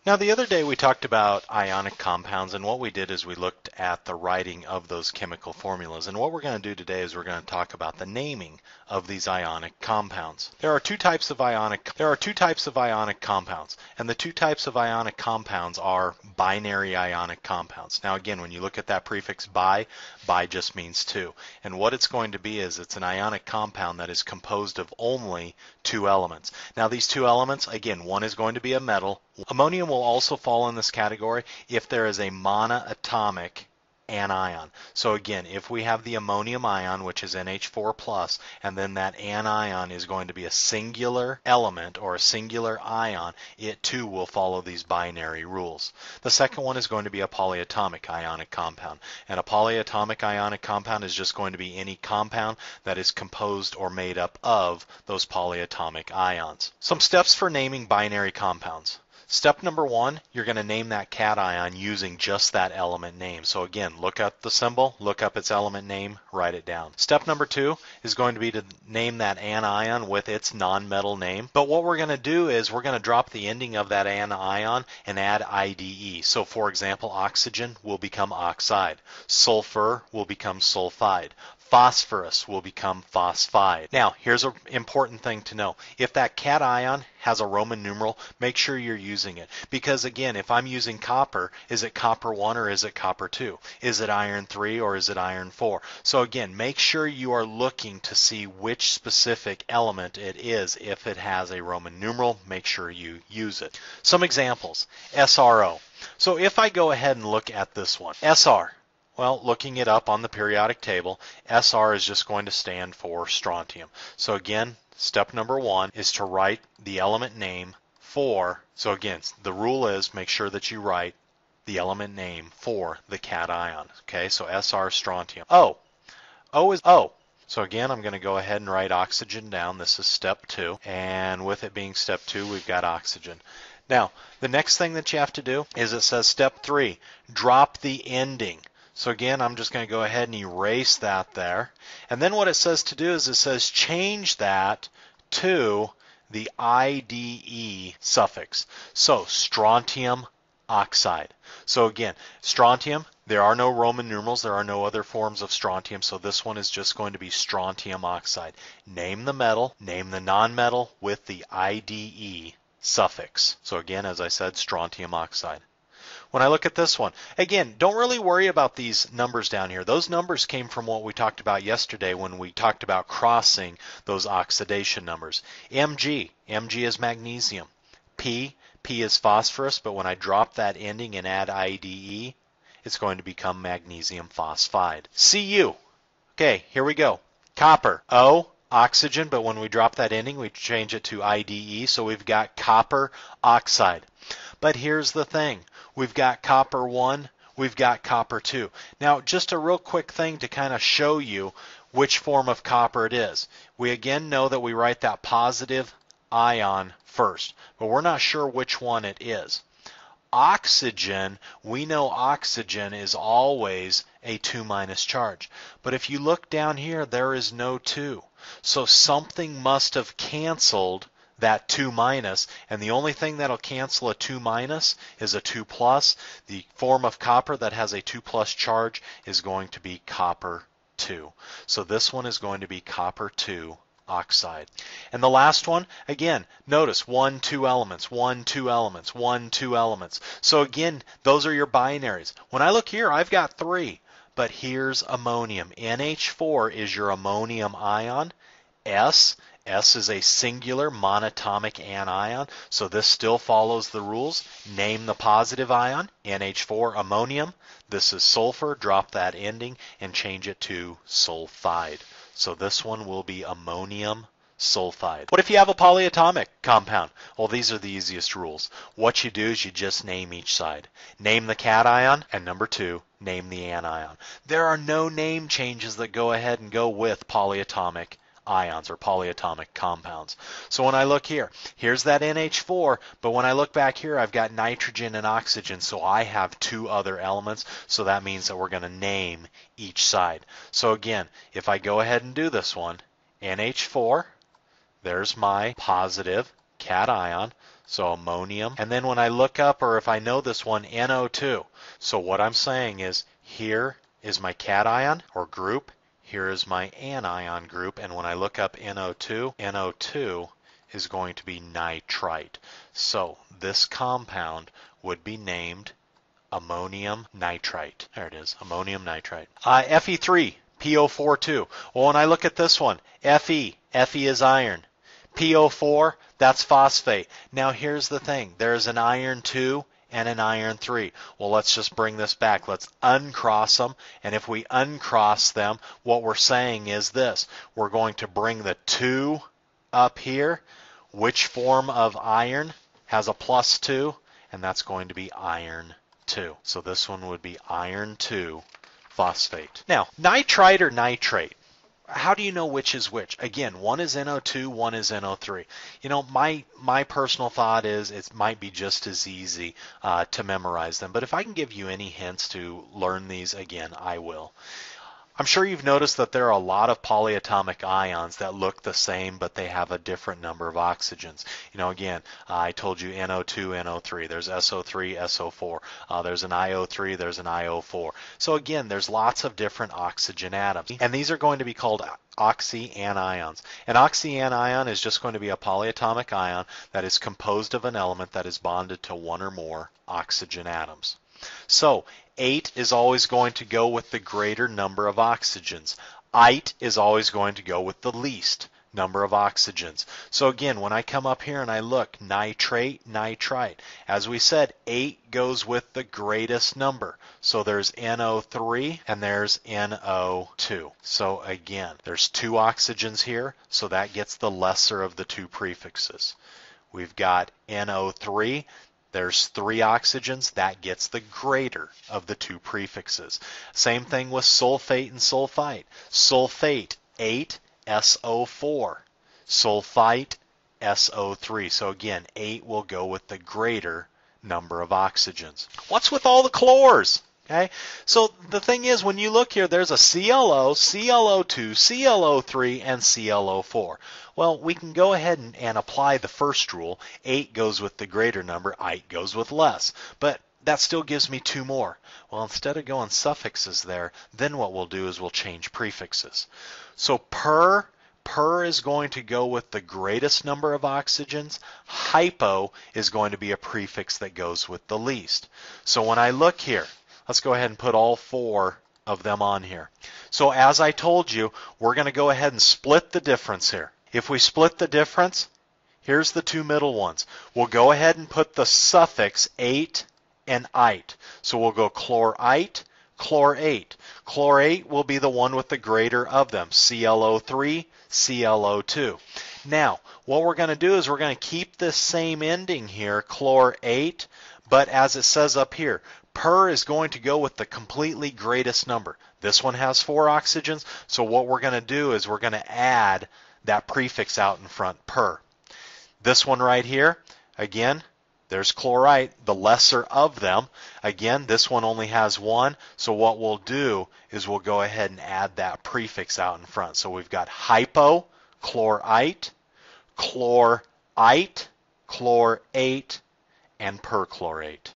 Now the other day we talked about ionic compounds, and what we did is we looked at the writing of those chemical formulas, and what we're going to do today is we're going to talk about the naming of these ionic compounds. There are two types of ionic compounds, and the two types of ionic compounds are binary ionic compounds. Now again, when you look at that prefix bi just means two, and what it's going to be is it's an ionic compound that is composed of only two elements. Now these two elements, again, one is going to be a metal. Ammonium will also fall in this category if there is a monoatomic anion. So again, if we have the ammonium ion, which is NH4+, and then that anion is going to be a singular element or a singular ion, it too will follow these binary rules. The second one is going to be a polyatomic ionic compound, and a polyatomic ionic compound is just going to be any compound that is composed or made up of those polyatomic ions. Some steps for naming binary compounds. Step number one, you're going to name that cation using just that element name. So again, look up the symbol, look up its element name, write it down. Step number two is going to be to name that anion with its nonmetal name. But what we're going to do is we're going to drop the ending of that anion and add IDE. So for example, oxygen will become oxide. Sulfur will become sulfide. Phosphorus will become phosphide. Now, here's an important thing to know. If that cation has a Roman numeral, make sure you're using it. Because again, if I'm using copper, is it copper 1 or is it copper 2? Is it iron 3 or is it iron 4? So again, make sure you are looking to see which specific element it is. If it has a Roman numeral, make sure you use it. Some examples. SRO. So if I go ahead and look at this one, SR. Well, looking it up on the periodic table, SR is just going to stand for strontium. So again, step number one is to write the element name for, so again, the rule is make sure that you write the element name for the cation. Okay, so SR strontium. O. O is O. So again, I'm going to go ahead and write oxygen down. This is step 2. And with it being step 2, we've got oxygen. Now, the next thing that you have to do is it says step 3, drop the ending. So again, I'm just going to go ahead and erase that there. And then what it says to do is it says change that to the IDE suffix. So strontium oxide. So again, strontium, there are no Roman numerals, there are no other forms of strontium, so this one is just going to be strontium oxide. Name the metal, name the nonmetal with the IDE suffix. So again, as I said, strontium oxide. When I look at this one, again, don't really worry about these numbers down here. Those numbers came from what we talked about yesterday when we talked about crossing those oxidation numbers. Mg is magnesium. P is phosphorus, but when I drop that ending and add IDE, it's going to become magnesium phosphide. Cu, okay, here we go. Copper. O, oxygen, but when we drop that ending, we change it to IDE, so we've got copper oxide. But here's the thing. We've got copper 1, we've got copper 2. Now, just a real quick thing to kind of show you which form of copper it is. We again know that we write that positive ion first, but we're not sure which one it is. Oxygen, we know oxygen is always a 2- charge. But if you look down here, there is no 2. So something must have canceled that 2-, and the only thing that'll cancel a 2- is a 2+. The form of copper that has a 2+ charge is going to be copper 2. So this one is going to be copper 2 oxide. And the last one, again, notice 1, 2 elements, 1, 2 elements, 1, 2 elements. So again, those are your binaries. When I look here, I've got 3, but here's ammonium. NH4 is your ammonium ion. S is a singular monatomic anion, so this still follows the rules. Name the positive ion, NH4 ammonium. This is sulfur, drop that ending and change it to sulfide. So this one will be ammonium sulfide. What if you have a polyatomic compound? Well, these are the easiest rules. What you do is you just name each side. Name the cation, and number 2, name the anion. There are no name changes that go ahead and go with polyatomic ions or polyatomic compounds. So when I look here, here's that NH4, but when I look back here, I've got nitrogen and oxygen, so I have 2 other elements, so that means that we're going to name each side. So again, if I go ahead and do this one, NH4, there's my positive cation, so ammonium. And then when I look up, or if I know this one, NO2. So what I'm saying is here is my cation or group, here is my anion group, and when I look up NO2, NO2 is going to be nitrite. So this compound would be named ammonium nitrite. There it is, ammonium nitrite. Fe3, PO42. Well, when I look at this one, Fe is iron. PO4, that's phosphate. Now here's the thing, there's an iron 2 and an iron 3. Well, let's just bring this back. Let's uncross them, and if we uncross them, what we're saying is this. We're going to bring the 2 up here. Which form of iron has a +2? And that's going to be iron 2. So this one would be iron 2 phosphate. Now, nitrite or nitrate, how do you know which is which? Again, one is NO2, one is NO3. You know, my personal thought is it might be just as easy to memorize them. But if I can give you any hints to learn these, again, I will. I'm sure you've noticed that there are a lot of polyatomic ions that look the same, but they have a different number of oxygens. You know, again, I told you NO2, NO3. There's SO3, SO4. There's an IO3, there's an IO4. So again, there's lots of different oxygen atoms. And these are going to be called oxyanions. An oxyanion is just going to be a polyatomic ion that is composed of an element that is bonded to one or more oxygen atoms. So 8 is always going to go with the greater number of oxygens. Ite is always going to go with the least number of oxygens. So again, when I come up here and I look, nitrate, nitrite, as we said, 8 goes with the greatest number. So there's NO3 and there's NO2. So again, there's 2 oxygens here, so that gets the lesser of the 2 prefixes. We've got NO3. There's 3 oxygens, that gets the greater of the 2 prefixes. Same thing with sulfate and sulfite. Sulfate, 8, SO4. Sulfite, SO3. So again, 8 will go with the greater number of oxygens. What's with all the chlors? Okay, so the thing is, when you look here, there's a ClO, ClO2, ClO3, and ClO4. Well, we can go ahead and apply the first rule. 8 goes with the greater number, ite goes with less. But that still gives me 2 more. Well, instead of going suffixes there, then what we'll do is we'll change prefixes. So per is going to go with the greatest number of oxygens. Hypo is going to be a prefix that goes with the least. So when I look here, let's go ahead and put all 4 of them on here. So as I told you, we're going to go ahead and split the difference here. If we split the difference, here's the 2 middle ones. We'll go ahead and put the suffix ate and ite. So we'll go chlorite, chlorate. Chlorate will be the one with the greater of them, ClO3, ClO2. Now, what we're going to do is we're going to keep this same ending here, chlorate, but as it says up here, per is going to go with the completely greatest number. This one has 4 oxygens, so what we're going to do is we're going to add that prefix out in front, per. This one right here, again, there's chlorite, the lesser of them. Again, this one only has 1, so what we'll do is we'll go ahead and add that prefix out in front. So we've got hypo, chlorite, chlorite, chlorate, and perchlorate.